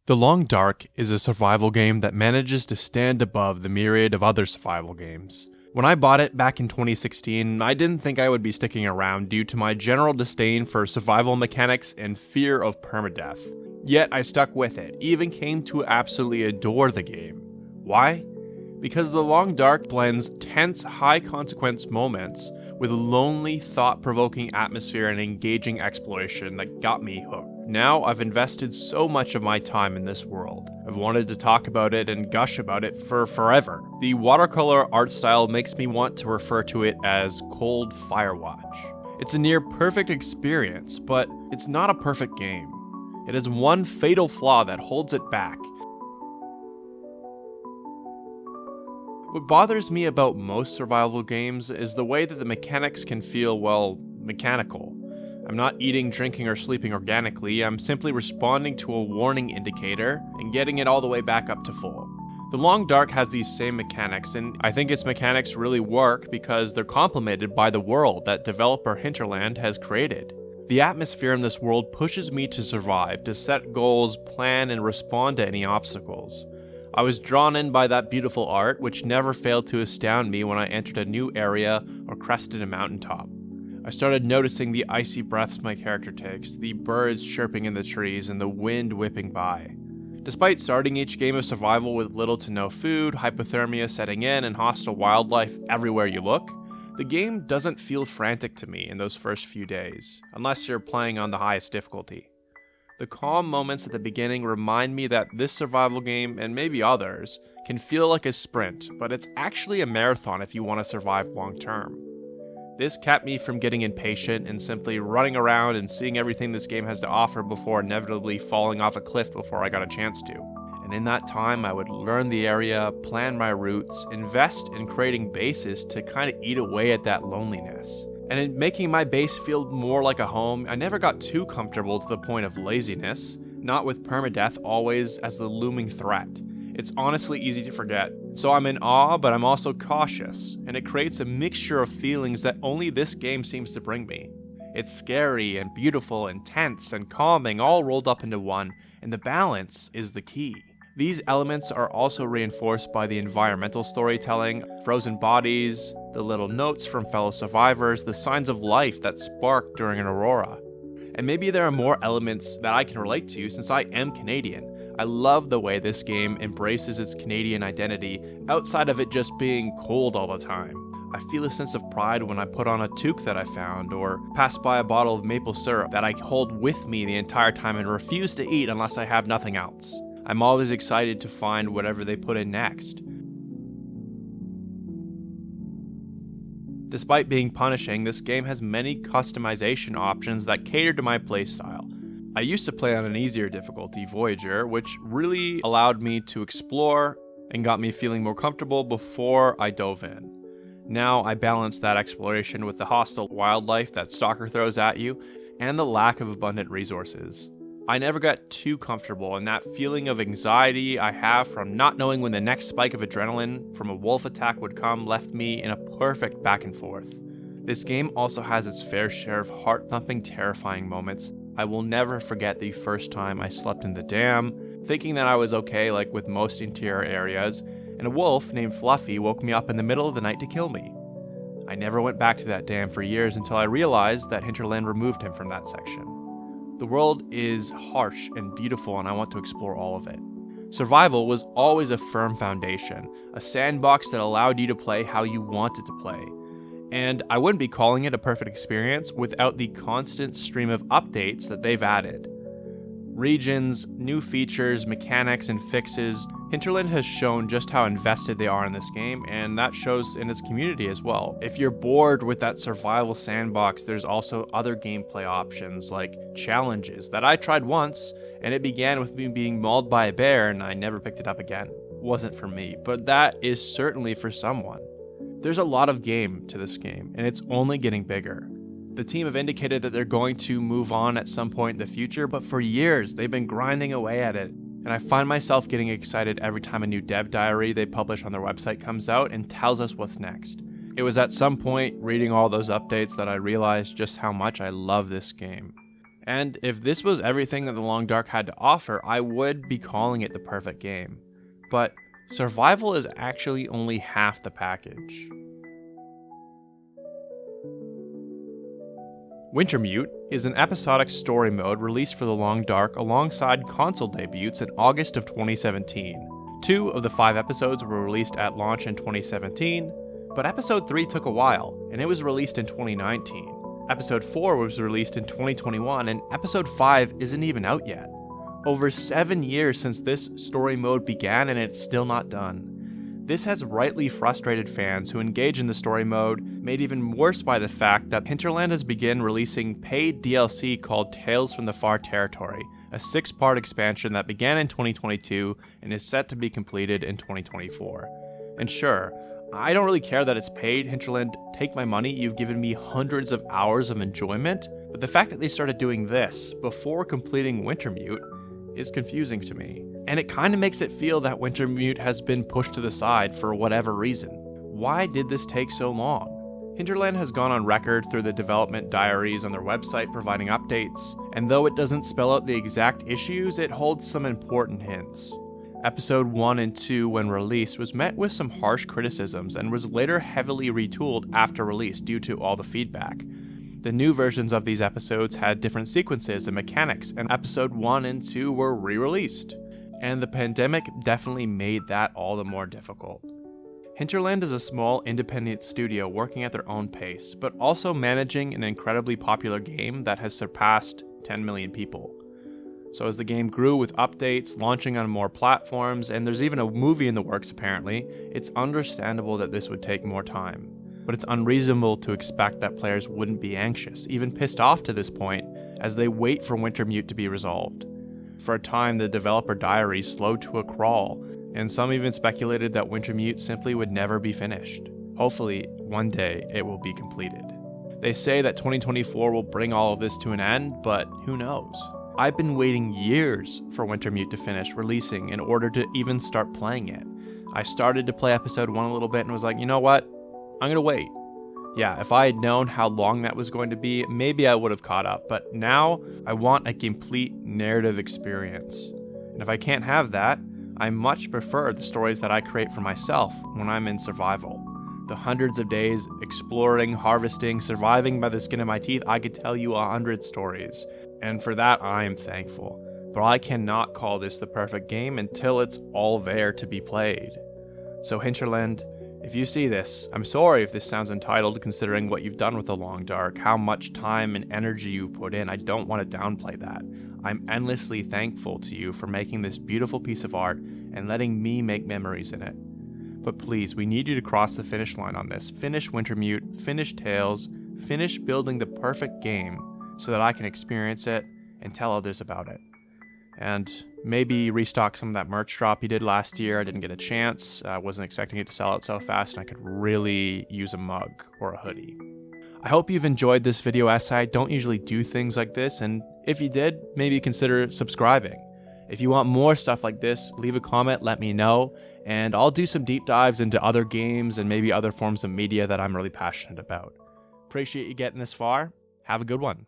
The Long Dark is a survival game that manages to stand above the myriad of other survival games. When I bought it back in 2016, I didn't think I would be sticking around due to my general disdain for survival mechanics and fear of permadeath. Yet I stuck with it, even came to absolutely adore the game. Why? Because The Long Dark blends tense, high-consequence moments with a lonely, thought-provoking atmosphere and engaging exploration that got me hooked. Now I've invested so much of my time in this world. I've wanted to talk about it and gush about it for forever. The watercolor art style makes me want to refer to it as Cold Firewatch. It's a near perfect experience, but it's not a perfect game. It has one fatal flaw that holds it back. What bothers me about most survival games is the way that the mechanics can feel, well, mechanical. I'm not eating, drinking, or sleeping organically, I'm simply responding to a warning indicator and getting it all the way back up to full. The Long Dark has these same mechanics, and I think its mechanics really work because they're complemented by the world that developer Hinterland has created. The atmosphere in this world pushes me to survive, to set goals, plan, and respond to any obstacles. I was drawn in by that beautiful art, which never failed to astound me when I entered a new area or crested a mountaintop. I started noticing the icy breaths my character takes, the birds chirping in the trees, and the wind whipping by. Despite starting each game of survival with little to no food, hypothermia setting in, and hostile wildlife everywhere you look, the game doesn't feel frantic to me in those first few days, unless you're playing on the highest difficulty. The calm moments at the beginning remind me that this survival game, and maybe others, can feel like a sprint, but it's actually a marathon if you want to survive long term. This kept me from getting impatient and simply running around and seeing everything this game has to offer before inevitably falling off a cliff before I got a chance to. And in that time, I would learn the area, plan my routes, invest in creating bases to kind of eat away at that loneliness. And in making my base feel more like a home, I never got too comfortable to the point of laziness, not with permadeath always as the looming threat. It's honestly easy to forget, so I'm in awe, but I'm also cautious, and it creates a mixture of feelings that only this game seems to bring me. It's scary and beautiful and tense and calming all rolled up into one, and the balance is the key. These elements are also reinforced by the environmental storytelling, frozen bodies, the little notes from fellow survivors, the signs of life that spark during an aurora. And maybe there are more elements that I can relate to since I am Canadian. I love the way this game embraces its Canadian identity outside of it just being cold all the time. I feel a sense of pride when I put on a toque that I found or pass by a bottle of maple syrup that I hold with me the entire time and refuse to eat unless I have nothing else. I'm always excited to find whatever they put in next. Despite being punishing, this game has many customization options that cater to my playstyle. I used to play on an easier difficulty, Voyager, which really allowed me to explore and got me feeling more comfortable before I dove in. Now I balance that exploration with the hostile wildlife that Stalker throws at you and the lack of abundant resources. I never got too comfortable, and that feeling of anxiety I have from not knowing when the next spike of adrenaline from a wolf attack would come left me in a perfect back and forth. This game also has its fair share of heart-thumping, terrifying moments. I will never forget the first time I slept in the dam, thinking that I was okay like with most interior areas, and a wolf named Fluffy woke me up in the middle of the night to kill me. I never went back to that dam for years until I realized that Hinterland removed him from that section. The world is harsh and beautiful, and I want to explore all of it. Survival was always a firm foundation, a sandbox that allowed you to play how you wanted to play. And I wouldn't be calling it a perfect experience without the constant stream of updates that they've added. Regions, new features, mechanics, and fixes. Hinterland has shown just how invested they are in this game, and that shows in its community as well. If you're bored with that survival sandbox, there's also other gameplay options like challenges that I tried once, and it began with me being mauled by a bear and I never picked it up again. Wasn't for me, but that is certainly for someone. There's a lot of game to this game, and it's only getting bigger. The team have indicated that they're going to move on at some point in the future, but for years they've been grinding away at it. And I find myself getting excited every time a new dev diary they publish on their website comes out and tells us what's next. It was at some point reading all those updates that I realized just how much I love this game. And if this was everything that The Long Dark had to offer, I would be calling it the perfect game. But survival is actually only half the package. Wintermute is an episodic story mode released for The Long Dark alongside console debuts in August of 2017. 2 of the 5 episodes were released at launch in 2017, but episode 3 took a while, and it was released in 2019. Episode 4 was released in 2021, and episode 5 isn't even out yet. Over 7 years since this story mode began, and it's still not done. This has rightly frustrated fans who engage in the story mode, made even worse by the fact that Hinterland has begun releasing paid DLC called Tales from the Far Territory, a 6-part expansion that began in 2022 and is set to be completed in 2024. And sure, I don't really care that it's paid. Hinterland, take my money, you've given me hundreds of hours of enjoyment, but the fact that they started doing this before completing Wintermute is confusing to me. And it kind of makes it feel that Wintermute has been pushed to the side for whatever reason. Why did this take so long? Hinterland has gone on record through the development diaries on their website providing updates, and though it doesn't spell out the exact issues, it holds some important hints. Episode 1 and 2, when released, was met with some harsh criticisms and was later heavily retooled after release due to all the feedback. The new versions of these episodes had different sequences and mechanics, and episode 1 and 2 were re-released. And the pandemic definitely made that all the more difficult. Hinterland is a small independent studio working at their own pace, but also managing an incredibly popular game that has surpassed 10 million people. So as the game grew with updates, launching on more platforms, and there's even a movie in the works apparently, it's understandable that this would take more time. But it's unreasonable to expect that players wouldn't be anxious, even pissed off to this point, as they wait for Wintermute to be resolved. For a time, the developer diary slowed to a crawl, and some even speculated that Wintermute simply would never be finished. Hopefully, one day, it will be completed. They say that 2024 will bring all of this to an end, but who knows? I've been waiting years for Wintermute to finish releasing in order to even start playing it. I started to play episode 1 a little bit and was like, you know what? I'm gonna wait. Yeah, if I had known how long that was going to be, maybe I would have caught up, but now I want a complete narrative experience. And if I can't have that, I much prefer the stories that I create for myself when I'm in survival. The hundreds of days exploring, harvesting, surviving by the skin of my teeth, I could tell you 100 stories. And for that, I am thankful. But I cannot call this the perfect game until it's all there to be played. So Hinterland, if you see this, I'm sorry if this sounds entitled considering what you've done with The Long Dark, how much time and energy you put in. I don't want to downplay that. I'm endlessly thankful to you for making this beautiful piece of art and letting me make memories in it. But please, we need you to cross the finish line on this. Finish Wintermute, finish Tales, finish building the perfect game so that I can experience it and tell others about it. And maybe restock some of that merch drop you did last year. I didn't get a chance. I wasn't expecting it to sell out so fast, and I could really use a mug or a hoodie. I hope you've enjoyed this video essay. I don't usually do things like this, and if you did, maybe consider subscribing. If you want more stuff like this, leave a comment, let me know, and I'll do some deep dives into other games and maybe other forms of media that I'm really passionate about. Appreciate you getting this far. Have a good one.